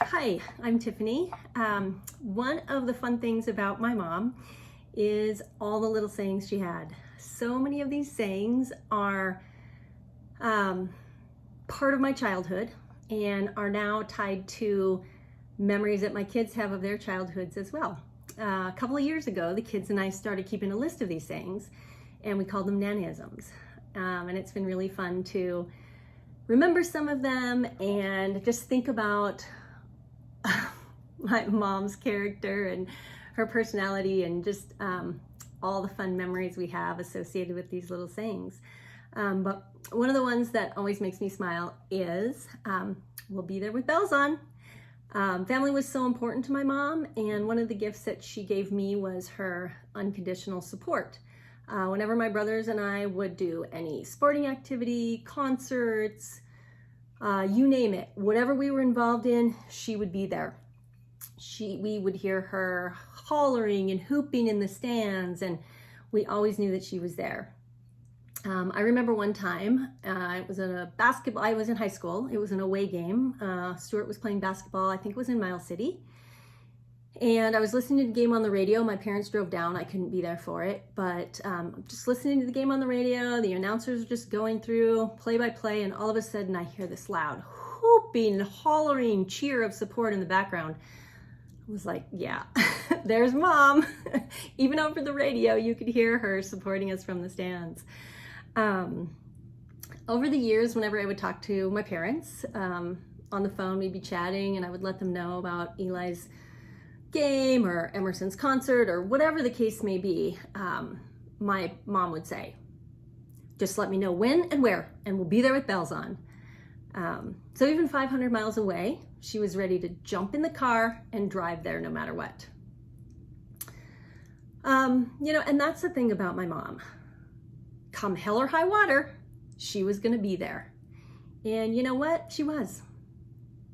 Hi, I'm Tiffany. One of the fun things about my mom is all the little sayings she had. So many of these sayings are part of my childhood and are now tied to memories that my kids have of their childhoods as well. A couple of years ago, the kids and I started keeping a list of these sayings, and we called them Nana-isms. And it's been really fun to remember some of them and just think about my mom's character and her personality and just all the fun memories we have associated with these little sayings. But one of the ones that always makes me smile is, we'll be there with bells on. Family was so important to my mom, and one of the gifts that she gave me was her unconditional support. Whenever my brothers and I would do any sporting activity, concerts, you name it, whatever we were involved in, she would be there. We would hear her hollering and hooping in the stands, and we always knew that she was there. I remember one time, it was a basketball, I was in high school, it was an away game. Stuart was playing basketball, I think it was in Miles City. And I was listening to the game on the radio. My parents drove down, I couldn't be there for it, but just listening to the game on the radio, the announcers were just going through play by play, and all of a sudden I hear this loud whooping, hollering cheer of support in the background. I was like, yeah, there's Mom. Even over the radio, you could hear her supporting us from the stands. Over the years, whenever I would talk to my parents on the phone, we'd be chatting and I would let them know about Eli's game or Emerson's concert or whatever the case may be. My mom would say, just let me know when and where, and we'll be there with bells on. So even 500 miles away, she was ready to jump in the car and drive there no matter what. And that's the thing about my mom. Come hell or high water, she was going to be there. And you know what? She was.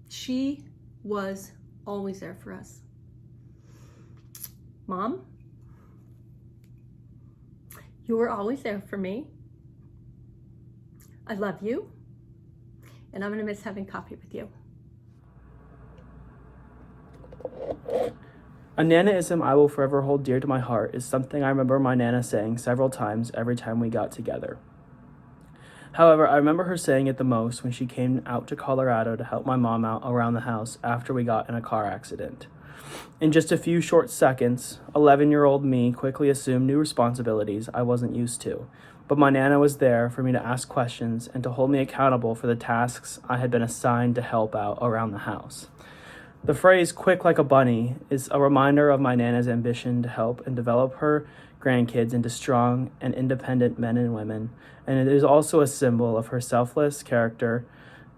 She was always there for us. Mom, you were always there for me. I love you. And I'm going to miss having coffee with you. A Nana-ism I will forever hold dear to my heart is something I remember my Nana saying several times every time we got together. However, I remember her saying it the most when she came out to Colorado to help my mom out around the house after we got in a car accident. In just a few short seconds, 11-year-old me quickly assumed new responsibilities I wasn't used to, but my Nana was there for me to ask questions and to hold me accountable for the tasks I had been assigned to help out around the house. The phrase "quick like a bunny" is a reminder of my Nana's ambition to help and develop her grandkids into strong and independent men and women, and it is also a symbol of her selfless character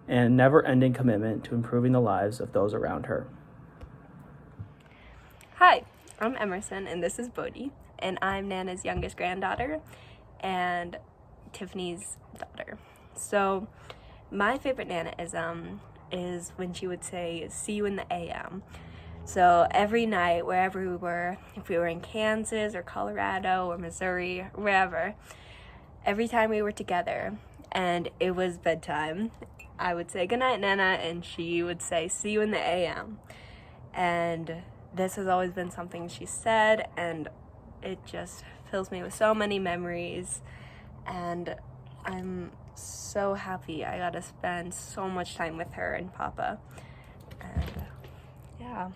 and never-ending commitment to improving the lives of those around her. Hi, I'm Emerson, and this is Bodhi, and I'm Nana's youngest granddaughter and Tiffany's daughter. So my favorite Nana-ism is when she would say, "See you in the AM." So every night, wherever we were, if we were in Kansas or Colorado or Missouri, or wherever, every time we were together and it was bedtime, I would say, "Good night, Nana," and she would say, "See you in the AM." And this has always been something she said, and it just fills me with so many memories, and I'm so happy I got to spend so much time with her and Papa. And yeah,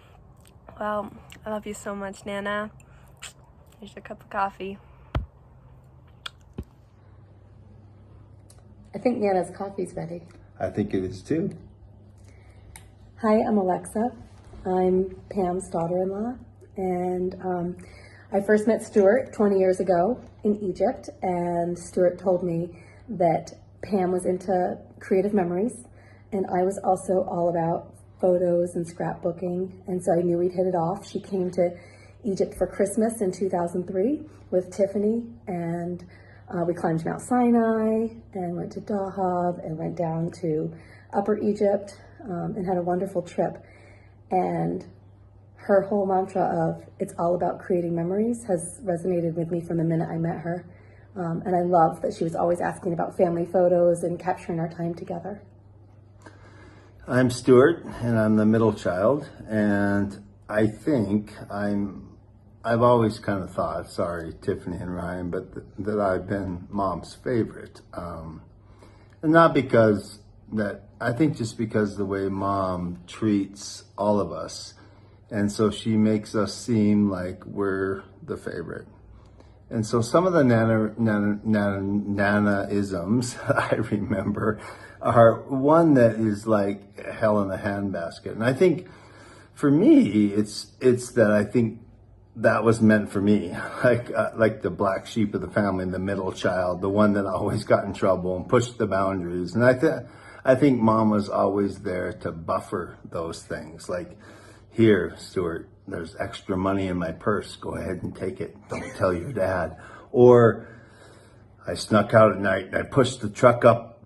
well, I love you so much, Nana. Here's your cup of coffee. I think Nana's coffee's ready. I think it is too. Hi, I'm Alexa. I'm Pam's daughter-in-law, and I first met Stuart 20 years ago in Egypt, and Stuart told me that Pam was into creative memories, and I was also all about photos and scrapbooking, and so I knew we'd hit it off. She came to Egypt for Christmas in 2003 with Tiffany, and we climbed Mount Sinai and went to Dahab and went down to Upper Egypt and had a wonderful trip. And her whole mantra of "it's all about creating memories" has resonated with me from the minute I met her. And I love that she was always asking about family photos and capturing our time together. I'm Stuart, and I'm the middle child, and I think I've always kind of thought, sorry, Tiffany and Ryan, but that I've been Mom's favorite. And not because that, I think just because the way Mom treats all of us. And so she makes us seem like we're the favorite. And so some of the Nana-isms I remember are one that is like hell in a handbasket. And I think for me, it's that I think that was meant for me, like the black sheep of the family, the middle child, the one that always got in trouble and pushed the boundaries. And I think Mom was always there to buffer those things. Like, here, Stuart, there's extra money in my purse. Go ahead and take it. Don't tell your dad. Or I snuck out at night and I pushed the truck up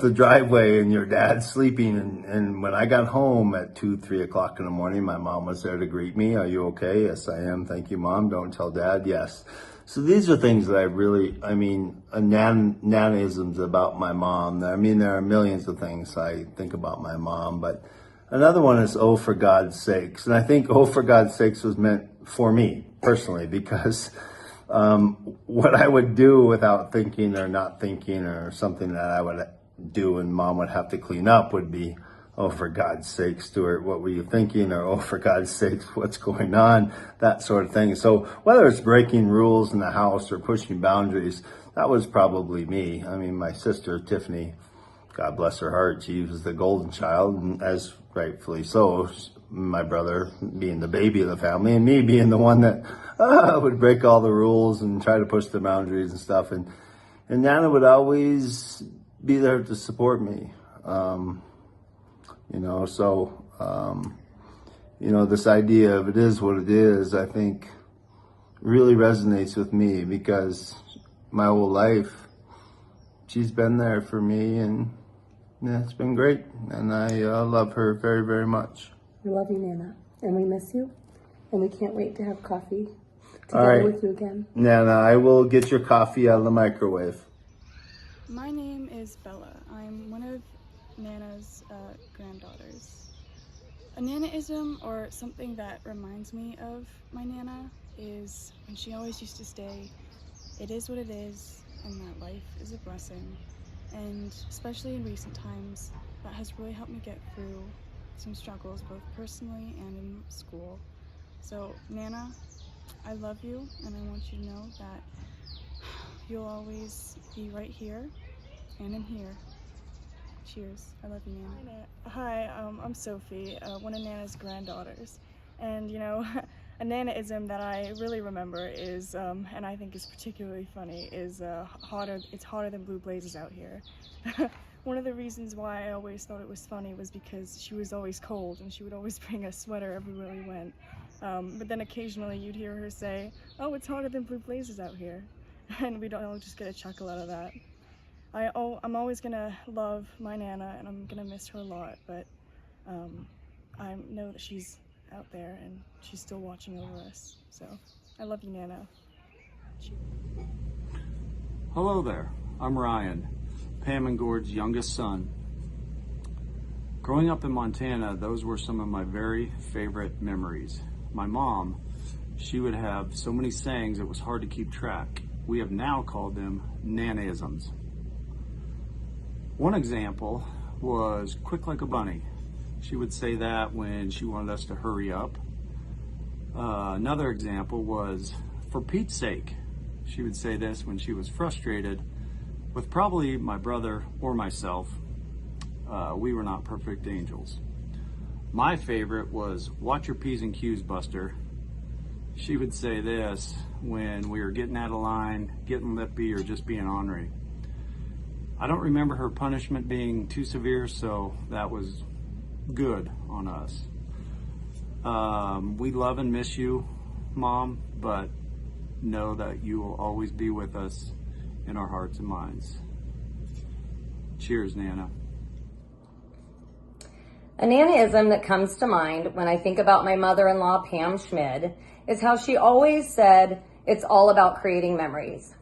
the driveway and your dad's sleeping. And when I got home at 2-3 o'clock in the morning, my mom was there to greet me. Are you okay? Yes, I am. Thank you, Mom. Don't tell Dad. Yes. So these are things that Nana-isms about my mom. I mean, there are millions of things I think about my mom, but another one is, oh, for God's sakes. And I think, oh, for God's sakes was meant for me personally, because what I would do without thinking or not thinking, or something that I would do and Mom would have to clean up, would be, oh, for God's sake, Stuart, what were you thinking? Or, oh, for God's sake, what's going on? That sort of thing. So whether it's breaking rules in the house or pushing boundaries, that was probably me. I mean, my sister, Tiffany, God bless her heart, she was the golden child, and as rightfully so, my brother being the baby of the family, and me being the one that would break all the rules and try to push the boundaries and stuff. And Nana would always be there to support me. This idea of it is what it is, I think really resonates with me, because my whole life, she's been there for me, and yeah, it's been great. And I love her very, very much. We love you, Nana, and we miss you, and we can't wait to have coffee All together right, with you again. Nana, I will get your coffee out of the microwave. My name is Bella. I'm one of Nana's granddaughters. A Nana-ism, or something that reminds me of my Nana, is when she always used to say, "It is what it is, and that life is a blessing." And especially in recent times, that has really helped me get through some struggles, both personally and in school. So, Nana, I love you, and I want you to know that you'll always be right here and in here. Cheers. I love you, Nana. Hi, I'm Sophie, one of Nana's granddaughters. And a Nana-ism that I really remember is, and I think is particularly funny, is it's hotter than blue blazes out here. One of the reasons why I always thought it was funny was because she was always cold, and she would always bring a sweater everywhere we went. But then occasionally you'd hear her say, "Oh, it's hotter than blue blazes out here." And we'd all just get a chuckle out of that. I'm always gonna love my Nana, and I'm gonna miss her a lot, but I know that she's out there and she's still watching over us. So I love you, Nana. Cheers. Hello there, I'm Ryan, Pam and Gord's youngest son. Growing up in Montana, those were some of my very favorite memories. My mom, she would have so many sayings it was hard to keep track. We have now called them Nana-isms. One example was quick like a bunny. She would say that when she wanted us to hurry up. Another example was, for Pete's sake. She would say this when she was frustrated with probably my brother or myself. We were not perfect angels. My favorite was, watch your P's and Q's, Buster. She would say this when we were getting out of line, getting lippy, or just being ornery. I don't remember her punishment being too severe, so that was good on us. We love and miss you, Mom, but know that you will always be with us in our hearts and minds. Cheers, Nana. A Nana-ism that comes to mind when I think about my mother-in-law, Pam Schmid, is how she always said, it's all about creating memories.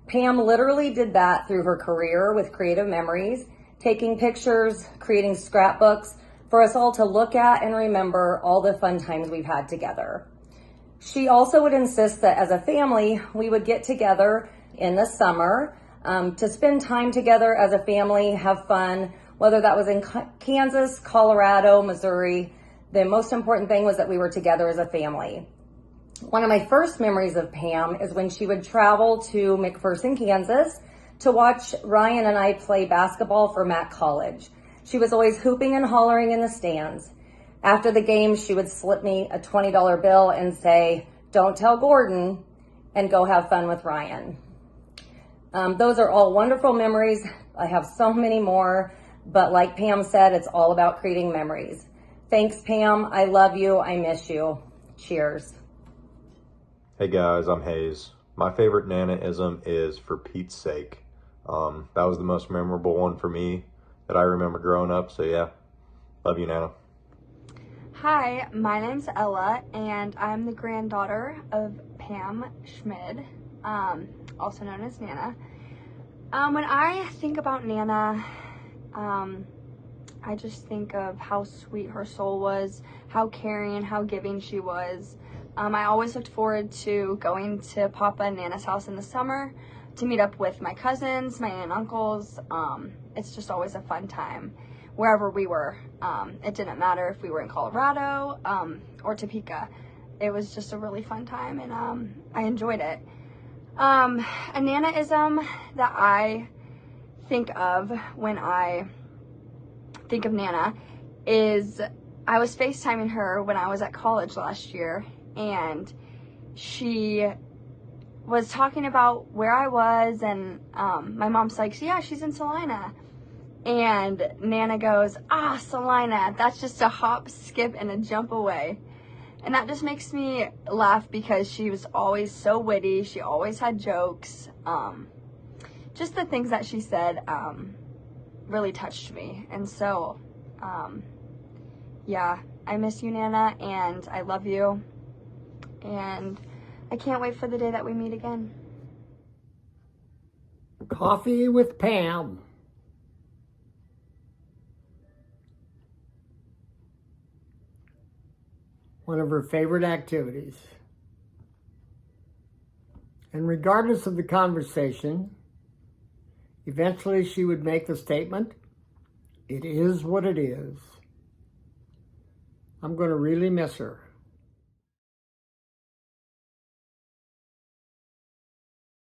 Pam literally did that through her career with Creative Memories, taking pictures, creating scrapbooks for us all to look at and remember all the fun times we've had together. She also would insist that as a family, we would get together in the summer to spend time together as a family, have fun, whether that was in Kansas, Colorado, Missouri. The most important thing was that we were together as a family. One of my first memories of Pam is when she would travel to McPherson, Kansas to watch Ryan and I play basketball for Mac College. She was always hooping and hollering in the stands. After the game, she would slip me a $20 bill and say, "Don't tell Gordon," and go have fun with Ryan. Those are all wonderful memories. I have so many more, but like Pam said, it's all about creating memories. Thanks, Pam. I love you. I miss you. Cheers. Hey guys, I'm Hayes. My favorite Nana-ism is "for Pete's sake." That was the most memorable one for me that I remember growing up, so yeah, love you, Nana. Hi, my name's Ella, and I'm the granddaughter of Pam Schmid, also known as Nana. When I think about Nana, I just think of how sweet her soul was, how caring and how giving she was. I always looked forward to going to Papa and Nana's house in the summer to meet up with my cousins, my aunt and uncles. It's just always a fun time wherever we were. It didn't matter if we were in Colorado or Topeka. It was just a really fun time, and I enjoyed it. A Nana-ism that I think of when I think of Nana is I was FaceTiming her when I was at college last year, and she was talking about where I was, and my mom's like, "Yeah, she's in Salina." And Nana goes, "Ah, Salina, that's just a hop, skip, and a jump away." And that just makes me laugh because she was always so witty. She always had jokes. Just the things that she said really touched me. And so, yeah, I miss you, Nana, and I love you. And I can't wait for the day that we meet again. Coffee with Pam. One of her favorite activities. And regardless of the conversation, eventually she would make the statement, "It is what it is." I'm going to really miss her.